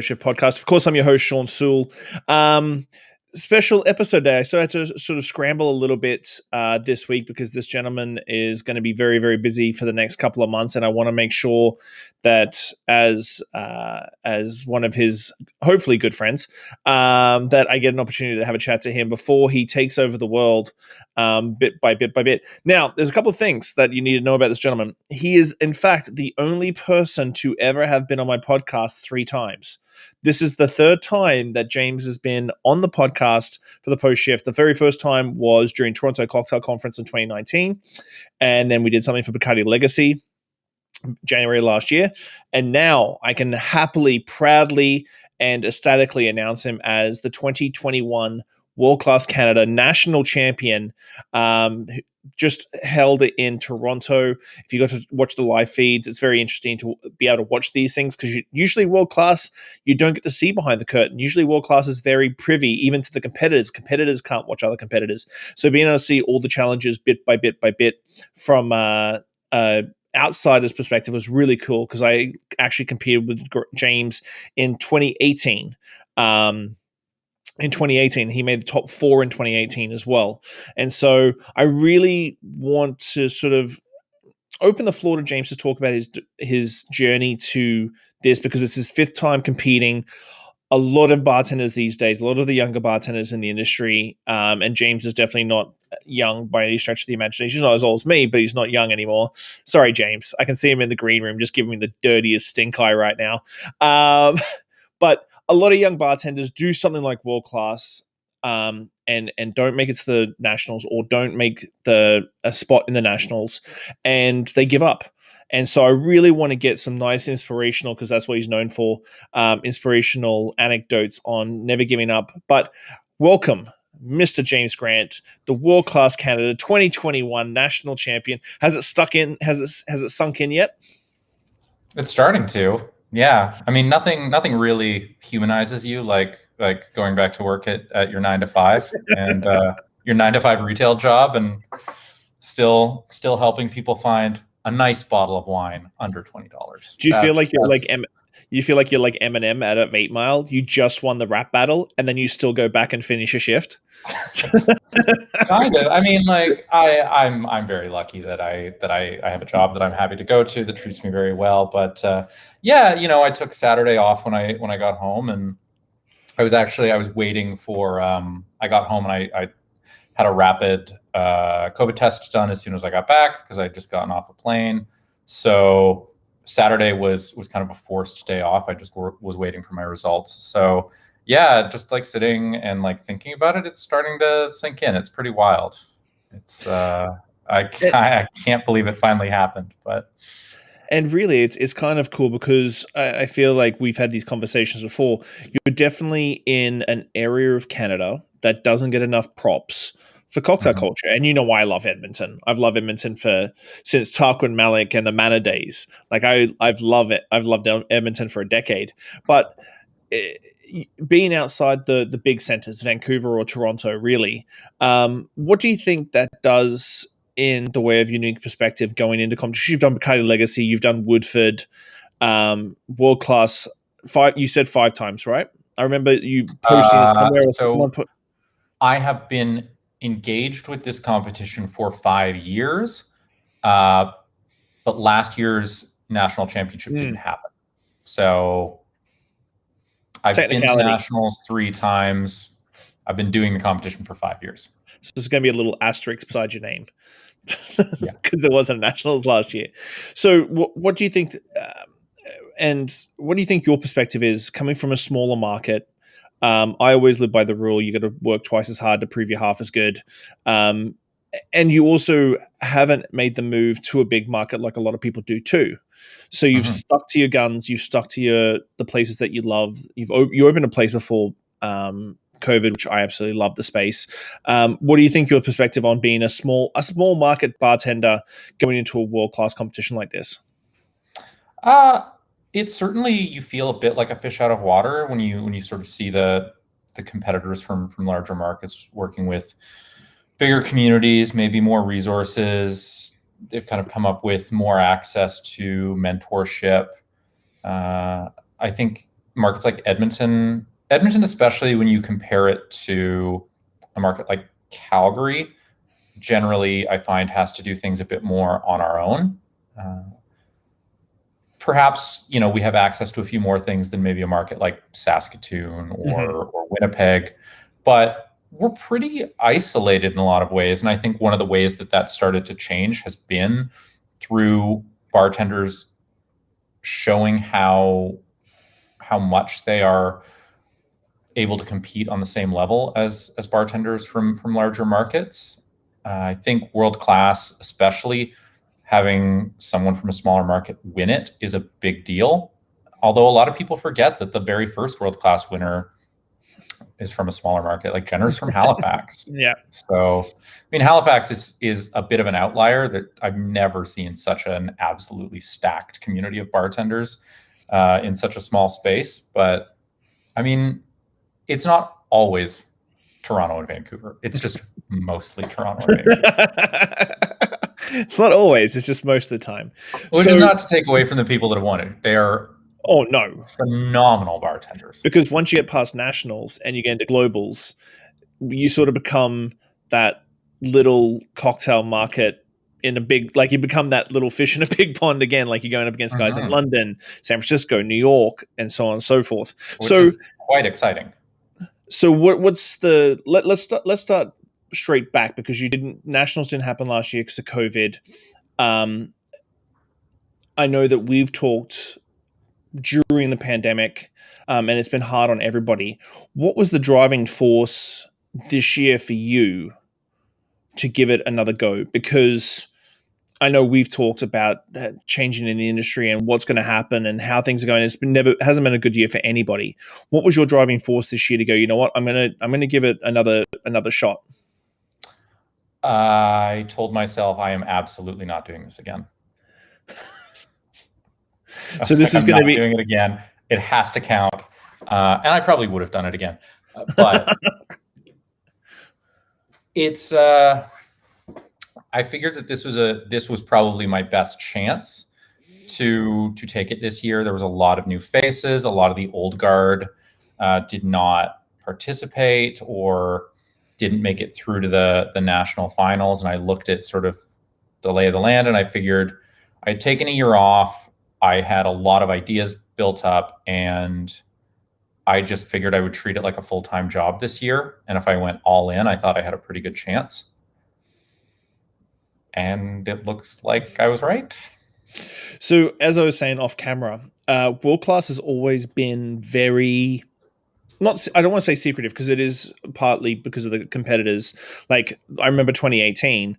Shift podcast. Of course, I'm your host, Shawn Soole. Special episode day. So I had to sort of scramble a little bit this week because this gentleman is going to be very, very busy for the next couple of months, and I want to make sure that as one of his hopefully good friends, that I get an opportunity to have a chat to him before he takes over the world, bit by bit by bit. Now, there's a couple of things that you need to know about this gentleman. He is, in fact, the only person to ever have been on my podcast 3 times. This is the 3rd time that James has been on the podcast for the Post Shift. The very first time was during Toronto Cocktail Conference in 2019. And then we did something for Bacardi Legacy January last year. And now I can happily, proudly, and ecstatically announce him as the 2021 World Class Canada National Champion, just held it in Toronto. If you got to watch the live feeds, it's very interesting to be able to watch these things because usually World Class, you don't get to see behind the curtain. Usually World Class is very privy, even to the competitors. Competitors can't watch other competitors. So being able to see all the challenges bit by bit by bit from outsider's perspective was really cool because I actually competed with James in 2018. In 2018, he made the top 4 in 2018 as well. And so I really want to sort of open the floor to James to talk about his journey to this because it's his 5th time competing. A lot of bartenders these days, a lot of the younger bartenders in the industry, and James is definitely not young by any stretch of the imagination. He's not as old as me, but he's not young anymore. Sorry, James. I can see him in the green room just giving me the dirtiest stink eye right now. But a lot of young bartenders do something like World Class and don't make it to the Nationals or don't make a spot in the Nationals and they give up. And so I really want to get some nice inspirational, because that's what he's known for, inspirational anecdotes on never giving up. But welcome, Mr. James Grant, the World Class Canada 2021 National Champion. Has it stuck in? Has it sunk in yet? It's starting to. Yeah, I mean, nothing really humanizes you like going back to work at your 9 to 5 and your 9 to 5 retail job, and still helping people find a nice bottle of wine under $20. Do you feel like you're like Eminem at 8 Mile? You just won the rap battle, and then you still go back and finish a shift. Kind of. I mean, like I'm very lucky that I have a job that I'm happy to go to that treats me very well. But yeah, I took Saturday off when I got home, and I was waiting for I got home and I had a rapid COVID test done as soon as I got back because I'd just gotten off a plane. So Saturday was kind of a forced day off. I just was waiting for my results. So yeah, just like sitting and like thinking about it, it's starting to sink in. It's pretty wild. It's I can't believe it finally happened, but. And really, it's kind of cool because I feel like we've had these conversations before. You're definitely in an area of Canada that doesn't get enough props for cocktail culture. And you know why I love Edmonton. I've loved Edmonton since Tarquin Malik and the Manor days. Like I've loved it. I've loved Edmonton for a decade. But being outside the big centers, Vancouver or Toronto, really, what do you think that does in the way of unique perspective going into competition? You've done Bacardi Legacy, you've done Woodford, World Class. You said 5 times, right? I remember you posting somewhere. I have been engaged with this competition for 5 years, but last year's national championship didn't happen. So I've been to nationals 3 times. I've been doing the competition for 5 years. So there's going to be a little asterisk beside your name because there wasn't nationals last year. So what do you think? And what do you think your perspective is coming from a smaller market? I always live by the rule: you got to work twice as hard to prove you're half as good. And you also haven't made the move to a big market like a lot of people do too. So you've stuck to your guns. You've stuck to the places that you love. You opened a place before COVID, which I absolutely love the space. What do you think your perspective on being a small market bartender going into a world-class competition like this? It's certainly, you feel a bit like a fish out of water when you sort of see the competitors from larger markets working with bigger communities, maybe more resources. They've kind of come up with more access to mentorship. I think markets like Edmonton, especially when you compare it to a market like Calgary, generally I find has to do things a bit more on our own. Perhaps, we have access to a few more things than maybe a market like Saskatoon or Winnipeg, but we're pretty isolated in a lot of ways. And I think one of the ways that started to change has been through bartenders showing how much they are able to compete on the same level as bartenders from larger markets. I think world class, especially having someone from a smaller market win it, is a big deal. Although a lot of people forget that the very first world class winner is from a smaller market, like Jenner's from Halifax. Yeah. So, I mean, Halifax is a bit of an outlier. That I've never seen such an absolutely stacked community of bartenders in such a small space. But I mean, it's not always Toronto and Vancouver. It's just mostly Toronto and Vancouver. It's not always, it's just most of the time. Which is not to take away from the people that have won it. They are phenomenal bartenders. Because once you get past nationals and you get into globals, you sort of become that little cocktail market in a big, like you become that little fish in a big pond again, like you're going up against guys in London, San Francisco, New York, and so on and so forth. Which is quite exciting. So what's the let's start straight back, because nationals didn't happen last year because of COVID. I know that we've talked during the pandemic, and it's been hard on everybody. What was the driving force this year for you to give it another go? Because I know we've talked about changing in the industry and what's going to happen and how things are going. Hasn't been a good year for anybody. What was your driving force this year to go, you know what, I'm gonna give it another shot? I told myself I am absolutely not doing this again. So this is going to be doing it again. It has to count, and I probably would have done it again, but it's. I figured that this was probably my best chance to take it this year. There was a lot of new faces. A lot of the old guard did not participate or didn't make it through to the national finals. And I looked at sort of the lay of the land, and I figured I'd taken a year off. I had a lot of ideas built up, and I just figured I would treat it like a full-time job this year. And if I went all in, I thought I had a pretty good chance. And it looks like I was right. So as I was saying off camera, world class has always been very, I don't want to say secretive, because it is partly because of the competitors. Like I remember 2018,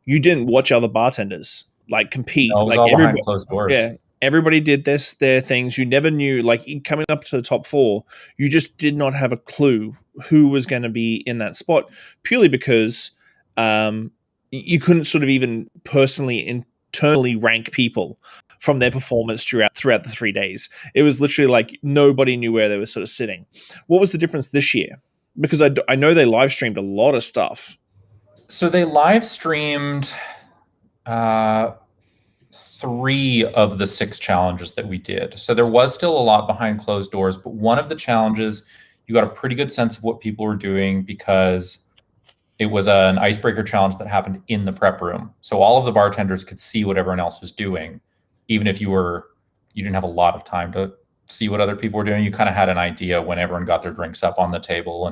you didn't watch other bartenders like compete. No, it was like all behind closed doors. Yeah. Everybody did their things. You never knew, like coming up to the top four, you just did not have a clue who was going to be in that spot, purely because you couldn't sort of even personally, internally rank people from their performance throughout the 3 days. It was literally like nobody knew where they were sort of sitting. What was the difference this year? Because I know they live streamed a lot of stuff. So they live streamed 3 of the 6 challenges that we did. So there was still a lot behind closed doors, but one of the challenges, you got a pretty good sense of what people were doing because it was an icebreaker challenge that happened in the prep room. So all of the bartenders could see what everyone else was doing. Even if you didn't have a lot of time to see what other people were doing, you kind of had an idea when everyone got their drinks up on the table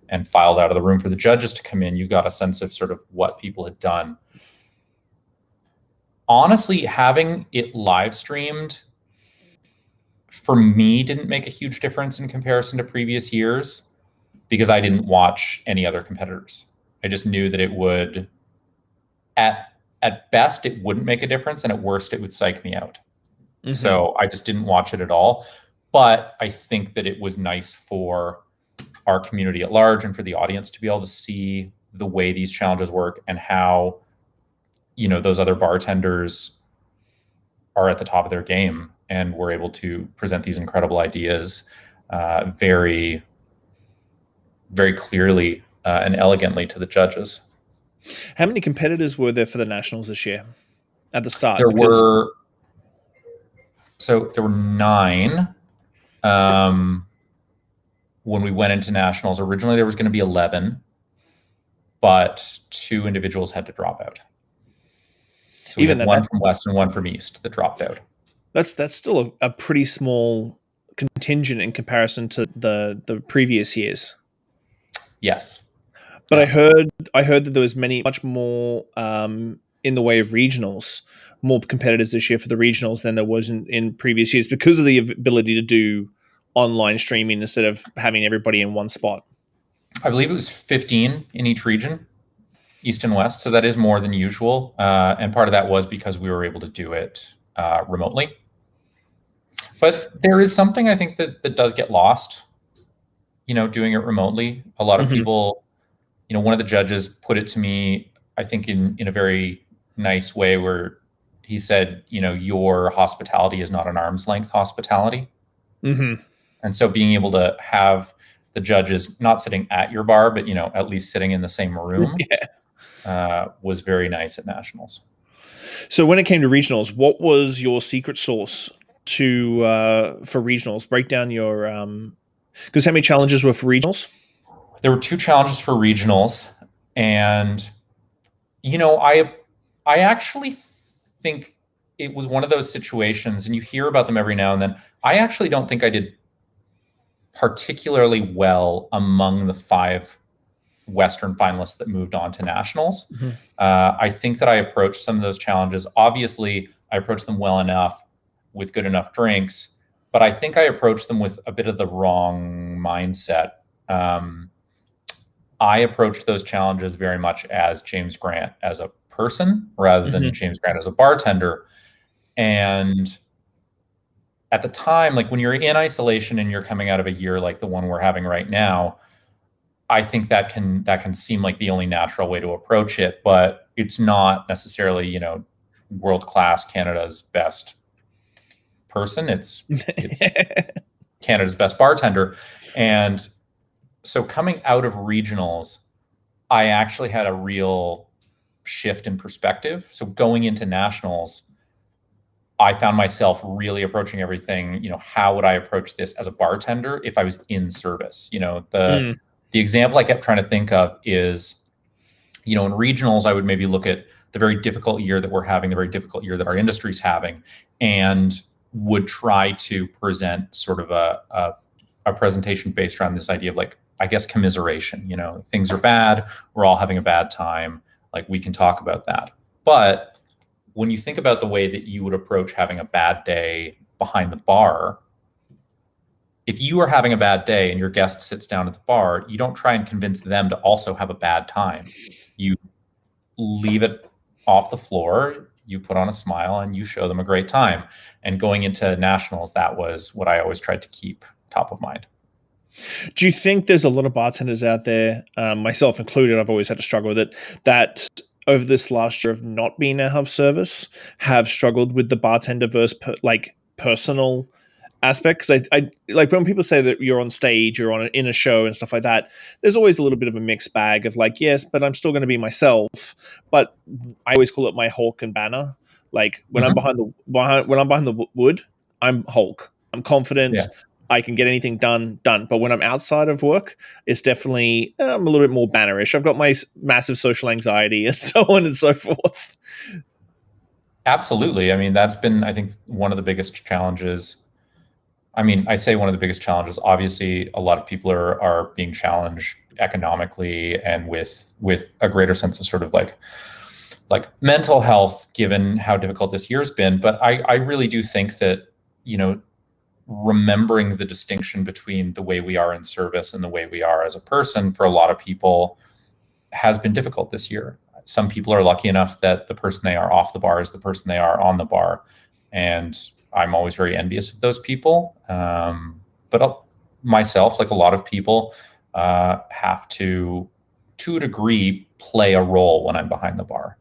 and filed out of the room for the judges to come in. You got a sense of sort of what people had done. Honestly, having it live streamed for me didn't make a huge difference in comparison to previous years because I didn't watch any other competitors. I just knew that it would, at best, it wouldn't make a difference, and at worst, it would psych me out. Mm-hmm. So I just didn't watch it at all. But I think that it was nice for our community at large and for the audience to be able to see the way these challenges work and how, those other bartenders are at the top of their game and we're able to present these incredible ideas very, very clearly and elegantly to the judges. How many competitors were there for the nationals this year at the start? There were 9. When we went into nationals, originally there was going to be 11, but 2 individuals had to drop out. So we had one from West and one from East that dropped out. That's still a pretty small contingent in comparison to the previous years. Yes. But I heard that there was much more in the way of regionals, more competitors this year for the regionals than there was in previous years because of the ability to do online streaming instead of having everybody in one spot. I believe it was 15 in each region, East and West. So that is more than usual. And part of that was because we were able to do it remotely. But there is something I think that does get lost, doing it remotely. A lot of people, one of the judges put it to me, I think in a very nice way, where he said, your hospitality is not an arm's length hospitality. Mm-hmm. And so being able to have the judges not sitting at your bar, but, at least sitting in the same room was very nice at nationals. So when it came to regionals, what was your secret sauce for regionals? Break down your because how many challenges were for regionals? There were 2 challenges for regionals, and I actually think it was one of those situations, and you hear about them every now and then. I actually don't think I did particularly well among the 5 Western finalists that moved on to nationals. Mm-hmm. I think that I approached some of those challenges. Obviously, I approached them well enough with good enough drinks, but I think I approached them with a bit of the wrong mindset. I approached those challenges very much as James Grant as a person rather than James Grant as a bartender. And at the time, like when you're in isolation and you're coming out of a year like the one we're having right now, I think that can seem like the only natural way to approach it, but it's not necessarily, world-class Canada's best person. It's Canada's best bartender. And so coming out of regionals, I actually had a real shift in perspective. So going into nationals, I found myself really approaching everything, how would I approach this as a bartender if I was in service? The example I kept trying to think of is, in regionals, I would maybe look at the very difficult year that we're having, the very difficult year that our industry's having, and would try to present sort of a presentation based around this idea of, like, I guess, commiseration. Things are bad. We're all having a bad time. Like, we can talk about that. But when you think about the way that you would approach having a bad day behind the bar, if you are having a bad day and your guest sits down at the bar, you don't try and convince them to also have a bad time. You leave it off the floor, you put on a smile, and you show them a great time. And going into nationals, that was what I always tried to keep top of mind. Do you think there's a lot of bartenders out there, myself included, I've always had to struggle with it, that over this last year of not being out of service have struggled with the bartender versus personal aspect? Because I like when people say that you're on stage, you're in a show and stuff like that, there's always a little bit of a mixed bag of like, yes, but I'm still going to be myself. But I always call it my Hulk and banner. Like when I'm behind the wood, I'm Hulk. I'm confident. Yeah. I can get anything done. But when I'm outside of work, it's definitely I'm a little bit more bannerish. I've got my massive social anxiety and so on and so forth. Absolutely. I mean, that's been, I think, one of the biggest challenges. I mean, I say one of the biggest challenges. Obviously, a lot of people are being challenged economically and with a greater sense of sort of like mental health, given how difficult this year's been. But I really do think that, remembering the distinction between the way we are in service and the way we are as a person for a lot of people has been difficult this year. Some people are lucky enough that the person they are off the bar is the person they are on the bar. And I'm always very envious of those people. But myself, like a lot of people, have to a degree, play a role when I'm behind the bar.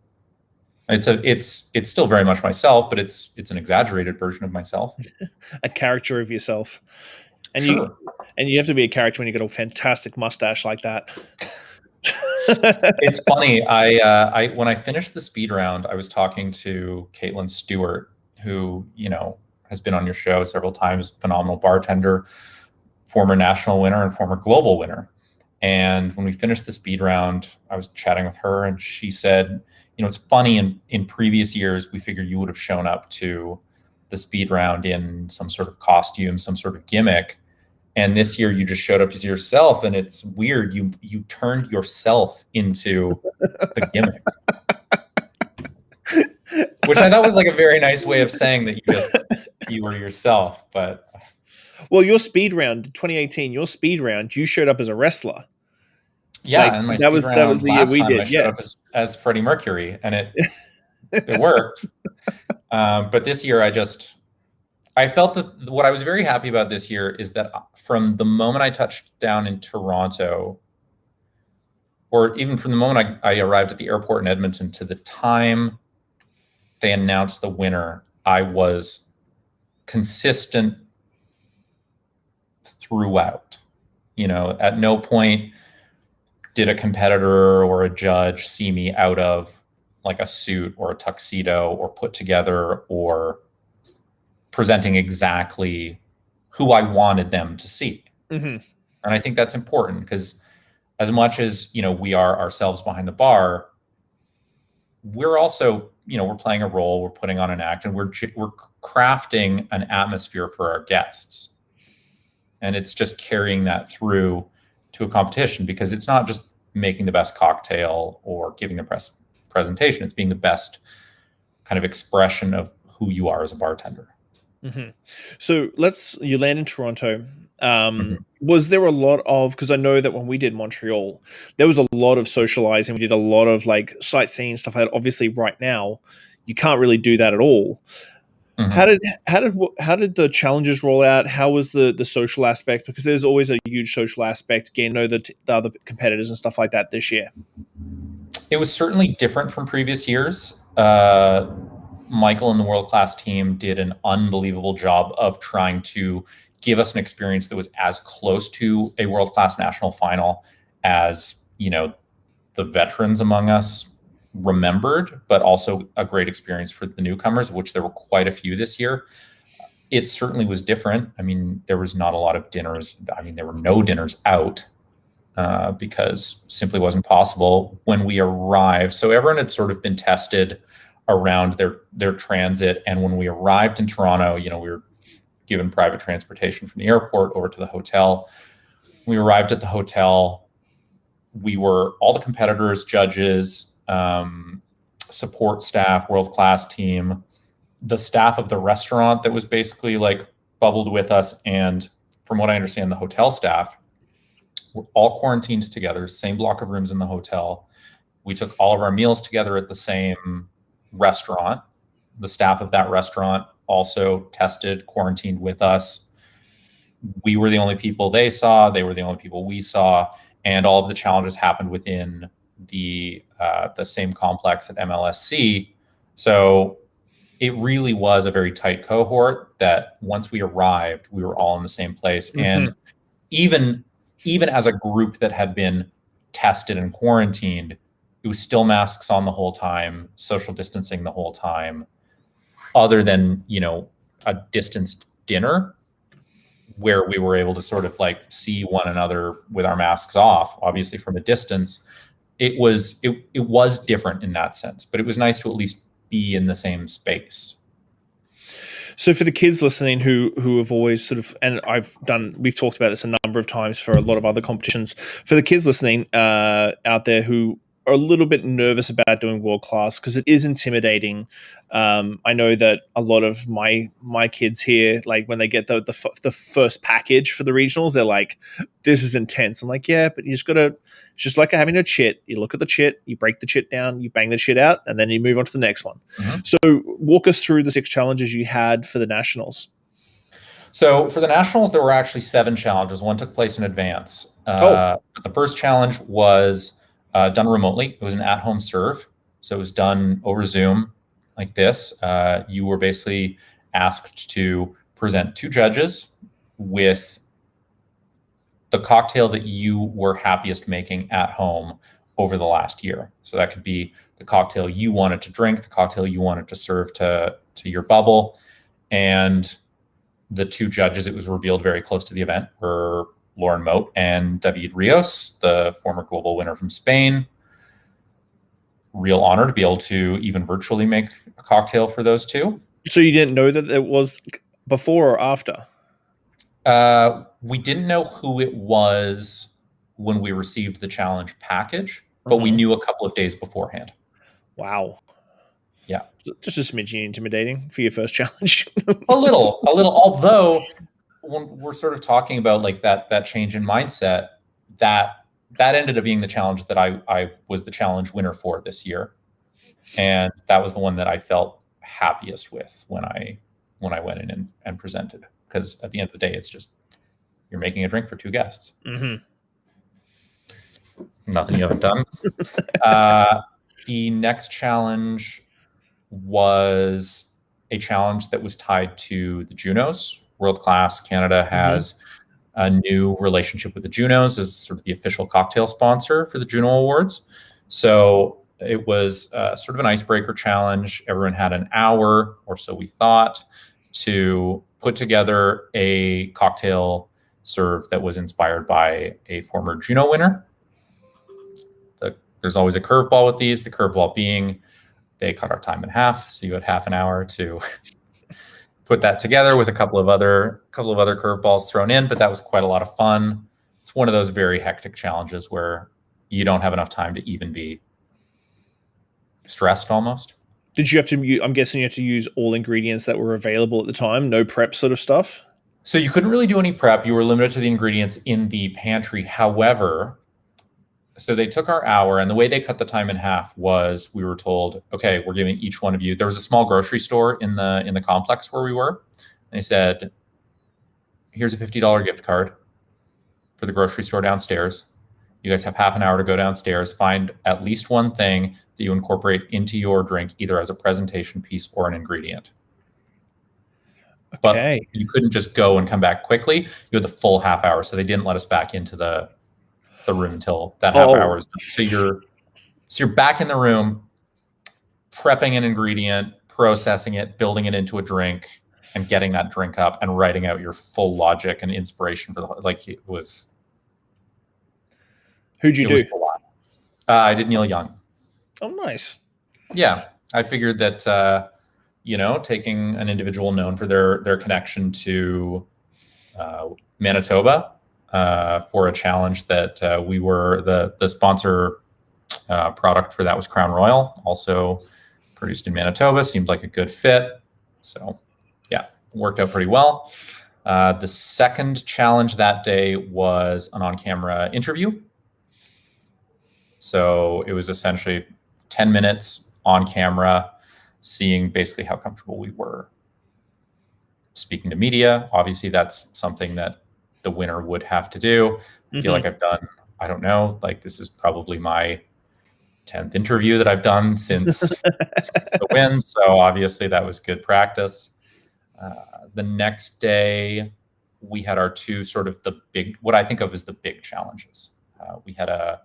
It's still very much myself, but it's an exaggerated version of myself. A character of yourself. And sure. you have to be a character when you get a fantastic mustache like that. It's funny. I when I finished the speed round, I was talking to Caitlin Stewart, who, has been on your show several times, phenomenal bartender, former national winner and former global winner. And when we finished the speed round, I was chatting with her and she said, it's funny, in previous years, we figured you would have shown up to the speed round in some sort of costume, some sort of gimmick. And this year you just showed up as yourself, and it's weird. You turned yourself into the gimmick. Which I thought was like a very nice way of saying that you were yourself. But well, your speed round 2018, you showed up as a wrestler. Yeah, and that was the year we did. I showed up as Freddie Mercury, and it worked. But this year, I felt that what I was very happy about this year is that from the moment I touched down in Toronto, or even from the moment I arrived at the airport in Edmonton to the time they announced the winner, I was consistent throughout. At no point did a competitor or a judge see me out of like a suit or a tuxedo or put together or presenting exactly who I wanted them to see. Mm-hmm. And I think that's important because as much as, we are ourselves behind the bar, we're also, we're playing a role, we're putting on an act, and we're crafting an atmosphere for our guests. And it's just carrying that through to a competition, because it's not just making the best cocktail or giving the presentation. It's being the best kind of expression of who you are as a bartender. Mm-hmm. So you land in Toronto. Was there a lot of, because I know that when we did Montreal, there was a lot of socializing. We did a lot of like sightseeing stuff like that. Obviously right now you can't really do that at all. Mm-hmm. How did the challenges roll out? How was the social aspect? Because there's always a huge social aspect. Again, the other competitors and stuff like that this year. It was certainly different from previous years. Michael and the world-class team did an unbelievable job of trying to give us an experience that was as close to a world-class national final as, the veterans among us remembered, but also a great experience for the newcomers, of which there were quite a few this year. It certainly was different. I mean, there was not a lot of dinners. I mean, there were no dinners out because simply wasn't possible when we arrived. So everyone had sort of been tested around their transit. And when we arrived in Toronto, we were given private transportation from the airport over to the hotel. We arrived at the hotel. We were all the competitors, judges, support staff, world-class team, the staff of the restaurant that was basically like bubbled with us. And from what I understand, the hotel staff were all quarantined together, same block of rooms in the hotel. We took all of our meals together at the same restaurant. The staff of that restaurant also tested, quarantined with us. We were the only people they saw. They were the only people we saw. And all of the challenges happened within the same complex at MLSC. So it really was a very tight cohort that once we arrived, we were all in the same place. Mm-hmm. And even as a group that had been tested and quarantined, it was still masks on the whole time, social distancing the whole time, other than, a distanced dinner where we were able to sort of like see one another with our masks off, obviously from a distance. It was different in that sense, but it was nice to at least be in the same space. So for the kids listening who have always sort of, and we've talked about this a number of times for a lot of other competitions, for the kids listening out there who are a little bit nervous about doing world class, because it is intimidating. I know that a lot of my kids here, like when they get the first package for the regionals, they're like, this is intense. I'm like, yeah, but you just gotta, it's just like having a chit. You look at the chit, you break the chit down, you bang the chit out, and then you move on to the next one. Mm-hmm. So walk us through the 6 challenges you had for the nationals. So for the nationals, there were actually 7 challenges. One took place in advance. The first challenge was done remotely. It was an at-home serve. So it was done over Zoom like this. You were basically asked to present 2 judges with the cocktail that you were happiest making at home over the last year. So that could be the cocktail you wanted to drink, the cocktail you wanted to serve to your bubble. And The two judges, it was revealed very close to the event, were Lauren Moat and David Rios, the former global winner from Spain. Real honor to be able to even virtually make a cocktail for those two. So you didn't know that it was before or after? We didn't know who it was when we received the challenge package, but we knew a couple of days beforehand. Wow. Yeah. Just a smidgen intimidating for your first challenge. a little, although when we're sort of talking about like that change in mindset, that ended up being the challenge that I was the challenge winner for this year. And that was the one that I felt happiest with when I went in and presented. Because at the end of the day, it's just, you're making a drink for two guests. Nothing you haven't done. The next challenge was a challenge that was tied to the Junos. World Class Canada has a new relationship with the Junos as sort of the official cocktail sponsor for the Juno Awards. So it was sort of an icebreaker challenge. Everyone had an hour, or so we thought, to put together a cocktail serve that was inspired by a former Juno winner. There's always a curveball with these. The curveball being they cut our time in half, so you had half an hour to put that together with a couple of other curveballs thrown in. But that was quite a lot of fun. It's one of those very hectic challenges where you don't have enough time to even be stressed almost. Did you have to? I'm guessing you had to use all ingredients that were available at the time. No prep sort of stuff. So you couldn't really do any prep. You were limited to the ingredients in the pantry. However, so they took our hour, and the way they cut the time in half was we were told, okay, we're giving each one of you. There was a small grocery store in the complex where we were. And they said, here's a $50 gift card for the grocery store downstairs. You guys have half an hour to go downstairs, find at least one thing that you incorporate into your drink, either as a presentation piece or an ingredient. Okay. But you couldn't just go and come back quickly. You had the full half hour. So they didn't let us back into the room until that half hour is done. So you're back in the room, prepping an ingredient, processing it, building it into a drink, and getting that drink up and writing out your full logic and inspiration for it was. Who'd you do? A lot. I did Neil Young. Oh, nice. Yeah, I figured that taking an individual known for their connection to Manitoba. For a challenge that we were the sponsor product for that was Crown Royal, also produced in Manitoba, seemed like a good fit. So yeah, worked out pretty well. The second challenge that day was an on-camera interview. So it was essentially 10 minutes on camera, seeing basically how comfortable we were speaking to media. Obviously, that's something that the winner would have to do. I feel like I've done, I don't know, like this is probably my 10th interview that I've done since the win. So obviously that was good practice. The next day we had our two sort of the big, what I think of as the big challenges. We had a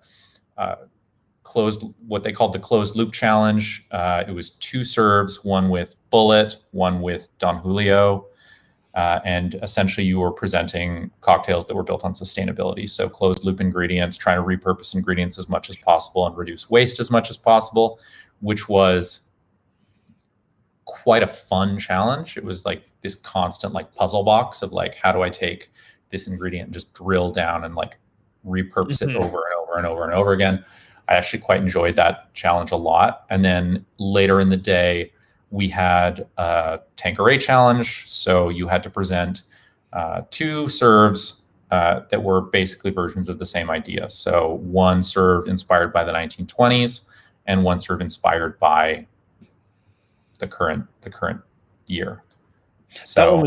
what they called the closed loop challenge. It was two serves, one with Bullet, one with Don Julio. And essentially you were presenting cocktails that were built on sustainability. So closed loop ingredients, trying to repurpose ingredients as much as possible and reduce waste as much as possible, which was quite a fun challenge. It was like this constant like puzzle box of like, how do I take this ingredient and just drill down and like repurpose it over and over and over and over again. I actually quite enjoyed that challenge a lot. And then later in the day, we had a Tanqueray challenge. So you had to present two serves that were basically versions of the same idea. So one serve inspired by the 1920s and one serve inspired by the current year. So that one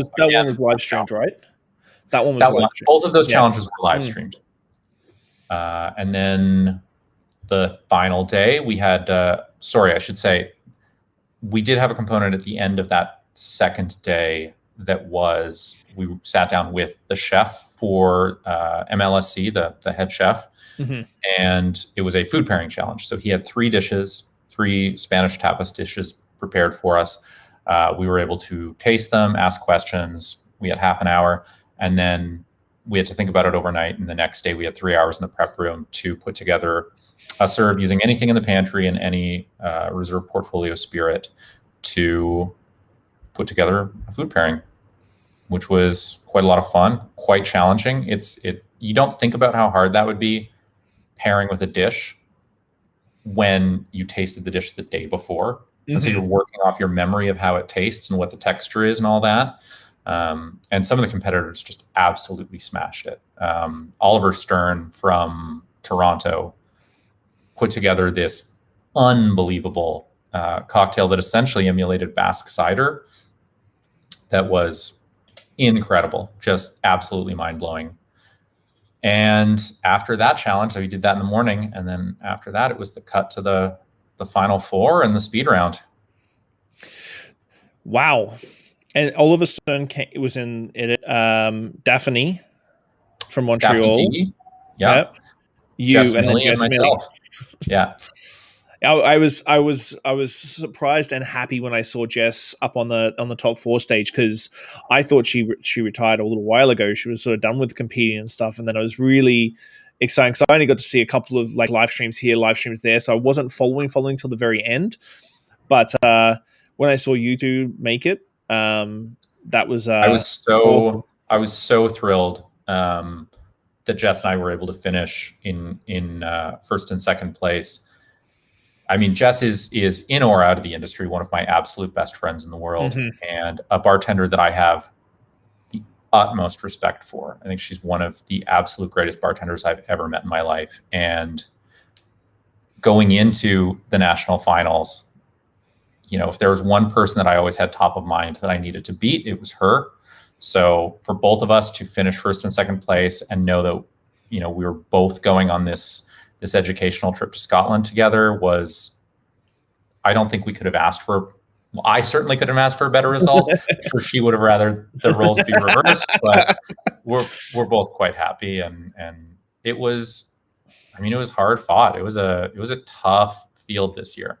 was live streamed, right? That one was live streamed. Both of those challenges were live streamed. And then the final day we had, I should say, we did have a component at the end of that second day that was, we sat down with the chef for MLSC, the head chef, and it was a food pairing challenge. So he had three Spanish tapas dishes prepared for us. We were able to taste them, ask questions, We had half an hour, and then we had to think about it overnight. And the next day we had 3 hours in the prep room to put together a serve using anything in the pantry and any reserve portfolio spirit to put together a food pairing, which was quite a lot of fun, quite challenging. You don't think about how hard that would be pairing with a dish when you tasted the dish the day before. Mm-hmm. And so you're working off your memory of how it tastes and what the texture is and all that. And some of the competitors just absolutely smashed it. Oliver Stern from Toronto put together this unbelievable cocktail that essentially emulated Basque cider that was incredible, just absolutely mind-blowing. And after that challenge, so we did that in the morning, and then after that, it was the cut to the final four and the speed round. Wow. And Oliver Stone was in it. Daphne from Montreal. Daphne, yep. You Jess and Millie then Jess and myself. Yeah. I was surprised and happy when I saw Jess up on the top four stage, because I thought she retired a little while ago. She was sort of done with competing and stuff, and then I was really excited because I only got to see a couple of like live streams here, live streams there, so I wasn't following till the very end. But when I saw you two make it, that was awesome. I was so thrilled that Jess and I were able to finish in first and second place. I mean, Jess is in or out of the industry, one of my absolute best friends in the world, and a bartender that I have the utmost respect for. I think she's one of the absolute greatest bartenders I've ever met in my life. And going into the national finals, you know, if there was one person that I always had top of mind that I needed to beat, it was her. So for both of us to finish first and second place and know that, you know, we were both going on this educational trip to Scotland together was, I don't think we could have asked for, well, I certainly could have asked for a better result. I'm sure she would have rather the roles be reversed, but we're both quite happy. And it was, I mean, it was hard fought. It was a tough field this year.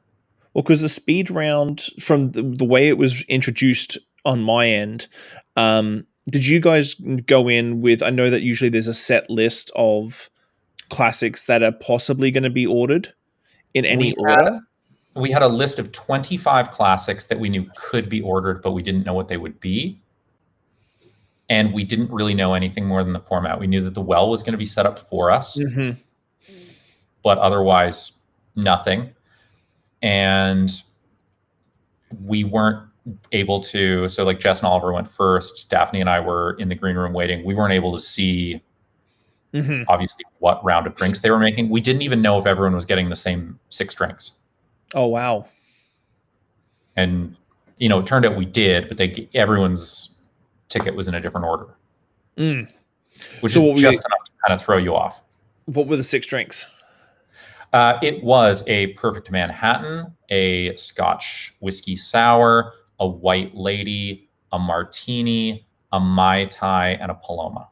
Well, because the speed round, from the way it was introduced on my end, did you guys go in with, I know that usually there's a set list of classics that are possibly going to be ordered in any order? We had a list of 25 classics that we knew could be ordered, but we didn't know what they would be. And we didn't really know anything more than the format. We knew that the well was going to be set up for us, but otherwise nothing. And we weren't able to, so like Jess and Oliver went first, Daphne and I were in the green room waiting. We weren't able to see obviously what round of drinks they were making. We didn't even know if everyone was getting the same 6 drinks. Oh, wow. And, you know, it turned out we did, but everyone's ticket was in a different order, which is just enough to kind of throw you off. What were the 6 drinks? It was a perfect Manhattan, a Scotch whiskey sour, a white lady, a martini, a Mai Tai, and a Paloma.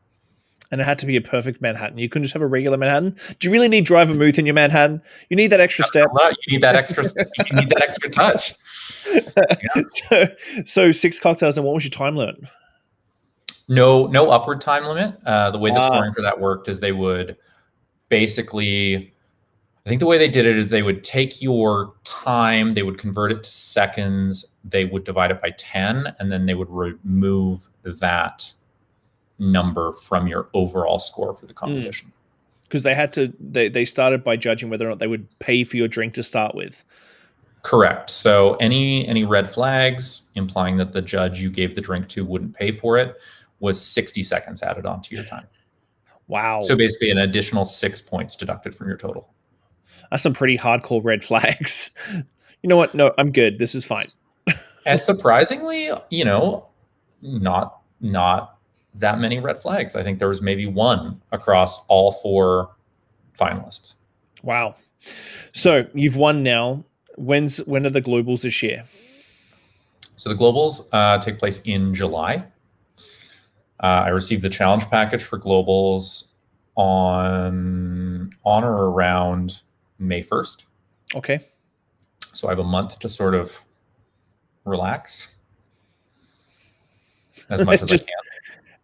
And it had to be a perfect Manhattan. You couldn't just have a regular Manhattan. Do you really need dry vermouth in your Manhattan? You need that extra step. You need that extra. You need that extra touch. Yeah. So 6 cocktails, and what was your time limit? No upward time limit. The way the scoring for that worked is they would basically, I think the way they did it is they would take your time, they would convert it to seconds, they would divide it by 10, and then they would remove that number from your overall score for the competition. Because they had to, they started by judging whether or not they would pay for your drink to start with. Correct. So any red flags implying that the judge you gave the drink to wouldn't pay for it was 60 seconds added onto your time. Wow. So basically an additional 6 points deducted from your total. That's some pretty hardcore red flags. You know what? No, I'm good. This is fine. And surprisingly, you know, not that many red flags. I think there was maybe one across all 4 finalists. Wow. So you've won now. When are the globals this year? So the globals take place in July. I received the challenge package for globals on or around May 1st. Okay. So I have a month to sort of relax. as much as I just can.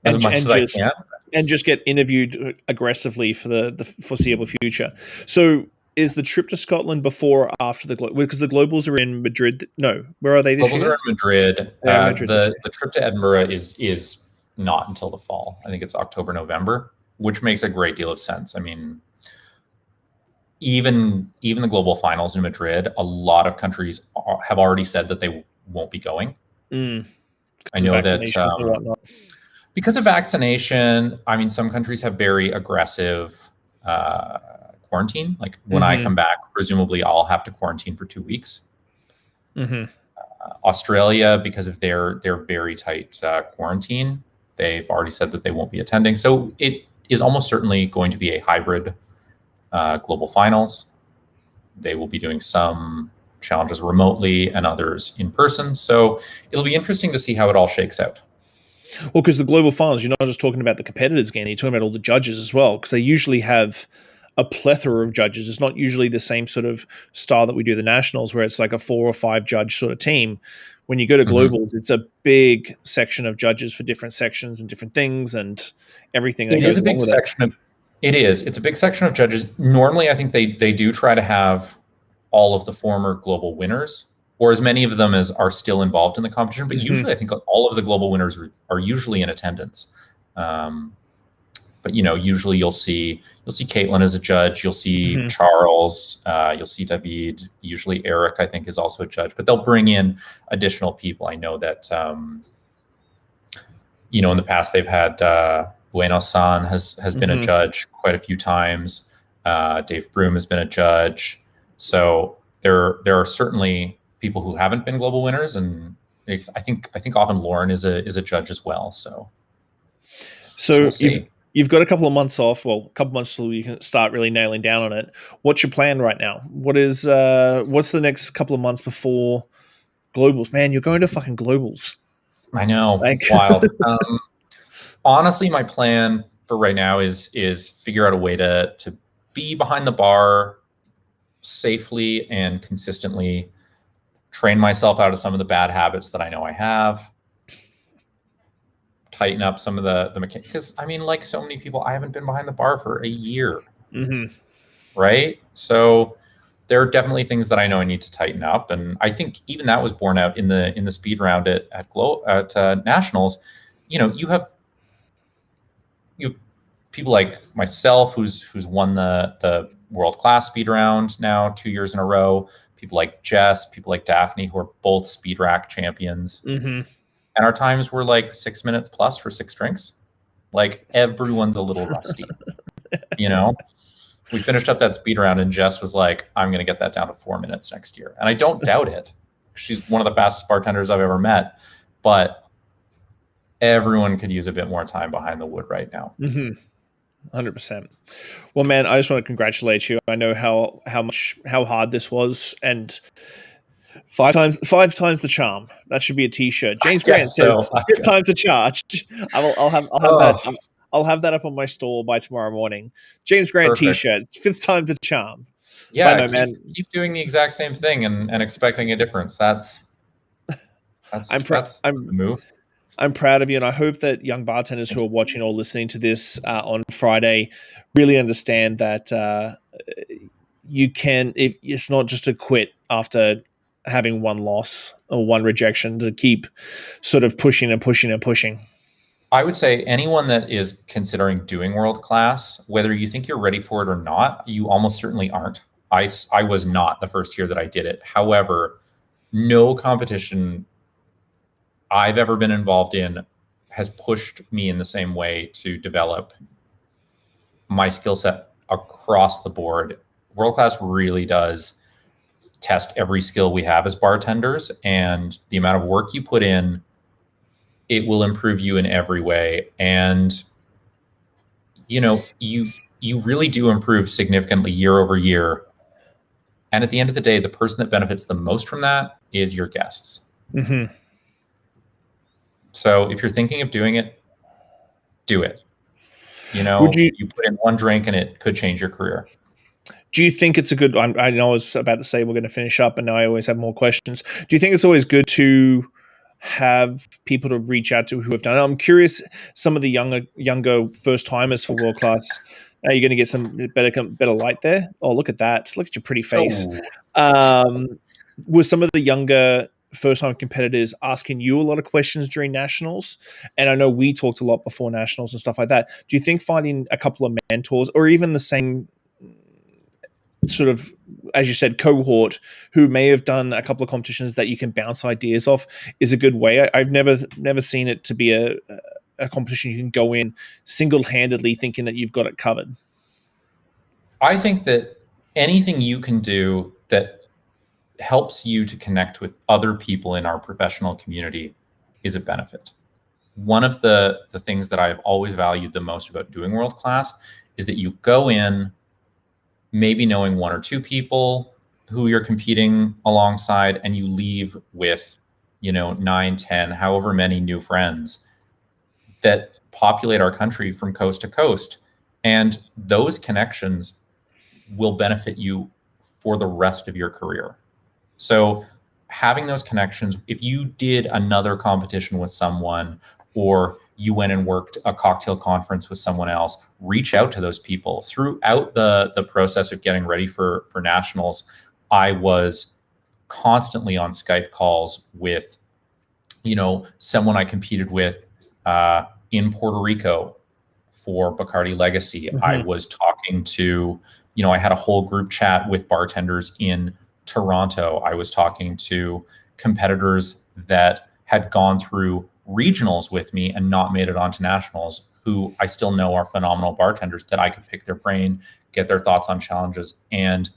As much as I can. And just get interviewed aggressively for the foreseeable future. So is the trip to Scotland before or after the because the Globals are in Madrid? No, where are they this Globals year? are in Madrid. They are in Madrid The trip to Edinburgh is not until the fall. I think it's October, November, which makes a great deal of sense. I mean, even the global finals in Madrid, a lot of countries have already said that they won't be going. I know that because of vaccination, I mean, some countries have very aggressive quarantine. Like when I come back, presumably I'll have to quarantine for 2 weeks. Australia, because of their very tight quarantine, they've already said that they won't be attending. So it is almost certainly going to be a hybrid global finals. They will be doing some challenges remotely and others in person. So it'll be interesting to see how it all shakes out. Well, because the global finals, you're not just talking about the competitors again, you're talking about all the judges as well, because they usually have a plethora of judges. It's not usually the same sort of style that we do the nationals, where it's like a 4 or 5 judge sort of team. When you go to globals, it's a big section of judges for different sections and different things and everything. It is a big section of. It is. It's a big section of judges. Normally, I think they do try to have all of the former global winners, or as many of them as are still involved in the competition. But usually, I think all of the global winners are usually in attendance. But usually you'll see Caitlin as a judge. You'll see Charles. You'll see David. Usually Eric, I think, is also a judge. But they'll bring in additional people. I know that in the past they've had Bueno-san has been a judge quite a few times. Dave Broom has been a judge. So there are certainly people who haven't been global winners, and I think often Lauren is a judge as well. So we'll see. You've got a couple of months off. Well, a couple of months till you can start really nailing down on it. What's your plan right now? What's the next couple of months before globals? Man, you're going to fucking globals. I know, it's wild. Honestly, my plan for right now is figure out a way to be behind the bar safely and consistently, train myself out of some of the bad habits that I know I have, tighten up some of the mechanics. Because I mean, like so many people, I haven't been behind the bar for a year, right? So there are definitely things that I know I need to tighten up, and I think even that was borne out in the speed round at nationals. You have people like myself who's won the world class speed round now 2 years in a row. People like Jess, people like Daphne, who are both speed rack champions. And our times were like 6 minutes plus for 6 drinks. Like everyone's a little rusty, We finished up that speed round and Jess was like, I'm going to get that down to 4 minutes next year. And I don't doubt it. She's one of the fastest bartenders I've ever met, but everyone could use a bit more time behind the wood right now. 100%. Well, man, I just want to congratulate you. I know how hard this was, and 5 times the charm. That should be a T-shirt. James Grant says 5 times the charge. I'll have that up on my store by tomorrow morning. James Grant T-shirt, 5 times the charm. Yeah, keep doing the exact same thing and expecting a difference. That's the move. I'm proud of you, and I hope that young bartenders who are watching or listening to this on Friday really understand that you can. It's not just to quit after having one loss or one rejection, to keep sort of pushing and pushing and pushing. I would say anyone that is considering doing world class, whether you think you're ready for it or not, you almost certainly aren't. I was not the first year that I did it. However, no competition I've ever been involved in has pushed me in the same way to develop my skill set across the board. World class really does test every skill we have as bartenders, and the amount of work you put in, it will improve you in every way. And you really do improve significantly year over year. And at the end of the day, the person that benefits the most from that is your guests. So if you're thinking of doing it, do it. You put in one drink and it could change your career. Do you think it's a good, I know I was about to say we're going to finish up and now I always have more questions. Do you think it's always good to have people to reach out to who have done it? I'm curious. Some of the younger first timers for World Class. Are you going to get some better light there? Oh, look at that! Look at your pretty face. Were some of the younger first-time competitors asking you a lot of questions during nationals? And I know we talked a lot before nationals and stuff like that. Do you think finding a couple of mentors, or even the same sort of, as you said, cohort who may have done a couple of competitions that you can bounce ideas off, is a good way? I've never seen it to be a competition you can go in single-handedly thinking that you've got it covered. I think that anything you can do that helps you to connect with other people in our professional community is a benefit. One of the things that I've always valued the most about doing World Class is that you go in maybe knowing one or two people who you're competing alongside, and you leave with, 9, 10, however many new friends that populate our country from coast to coast. And those connections will benefit you for the rest of your career. So having those connections, if you did another competition with someone, or you went and worked a cocktail conference with someone else, reach out to those people. Throughout the process of getting ready for nationals, I was constantly on Skype calls with, someone I competed with in Puerto Rico for Bacardi Legacy. Mm-hmm. I was talking to, I had a whole group chat with bartenders in Toronto. I was talking to competitors that had gone through regionals with me and not made it onto nationals, who I still know are phenomenal bartenders that I could pick their brain, get their thoughts on challenges. And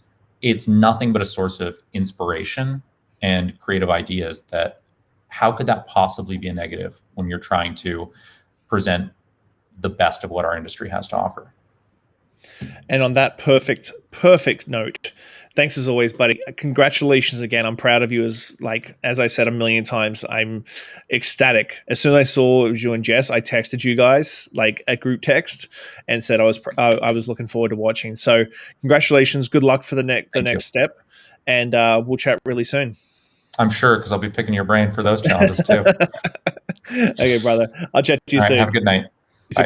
it's nothing but a source of inspiration and creative ideas. That how could that possibly be a negative when you're trying to present the best of what our industry has to offer? And on that perfect note, thanks as always, buddy. Congratulations again. I'm proud of you. As I said a million times, I'm ecstatic. As soon as I saw it was you and Jess, I texted you guys like a group text and said I was looking forward to watching. So congratulations. Good luck for the next step. And we'll chat really soon. I'm sure, because I'll be picking your brain for those challenges too. Okay, brother. I'll chat to you soon. Have a good night.